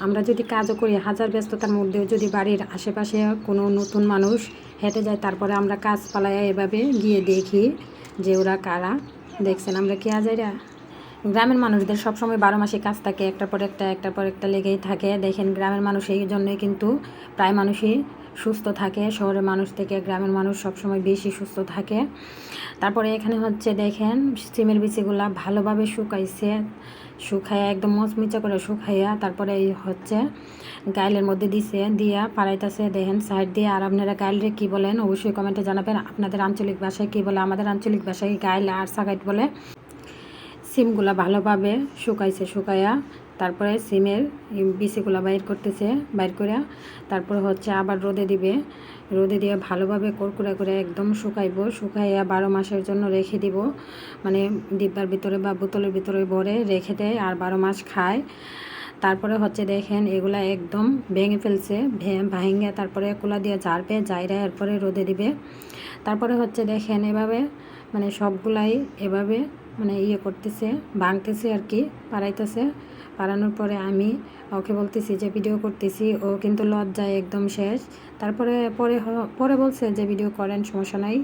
আমরা যদি কাজও করি, হাজার ব্যস্ততার মধ্যেও যদি বাড়ির আশেপাশে কোনো নতুন মানুষ হেঁটে যায়, তারপরে আমরা কাজ পালাইয়া এভাবে গিয়ে দেখি যে ওরা কারা। দেখছেন আমরা কে আজাইরা। গ্রামের মানুষদের সবসময় 12 মাসে কাজ থাকে, একটার পর একটা লেগেই থাকে। দেখেন গ্রামের মানুষ এই জন্যই কিন্তু প্রায় মানুষই সুস্থ থাকে, শহরের মানুষ থেকে গ্রামের মানুষ সবসময় বেশি সুস্থ থাকে। তারপরে এখানে হচ্ছে দেখেন সিমের বিচিগুলা ভালোভাবে শুকাইয়া একদম মচমিচা করে শুকাইয়া তারপরে এই হচ্ছে গাইলের মধ্যে দিয়া পাড়াইতেছে। দেখেন সাইড দিয়ে। আর আপনারা গাইলরে কী বলেন অবশ্যই কমেন্টে জানাবেন, আপনাদের আঞ্চলিক ভাষায় কী বলে। আমাদের আঞ্চলিক ভাষায় গাইল আর সাগাইট বলে। সিমগুলা ভালোভাবে শুকাইয়া তারপরে সিমের বিচিগুলা বাইর করে তারপরে হচ্ছে আবার রোদে দিয়ে ভালোভাবে কড়কুড়া করে একদম শুকাইয়া 12 মাসের জন্য রেখে দিব। মানে ডিব্বার ভিতরে বা বোতলের ভিতরে ভরে রেখে দেয় আর 12 মাস খায়। তারপরে হচ্ছে দেখেন এগুলা একদম ভেঙে ফেলছে, ভাঙে তারপরে কুলা দিয়ে ঝাড়বে, জাইরা এরপরে রোদে দিবে। তারপরে হচ্ছে দেখেন এভাবে মানে সবগুলাই এভাবে মানে করতেছে, ভাঙতেছে আর কি, পাড়াইতেছে। পাড়ানোর পরে আমি ওকে বলতেছি যে ভিডিও করতেছি, ও কিন্তু লজ্জায় একদম শেষ। তারপরে পরে বলছে যে ভিডিও করেন, সমস্যা নাই।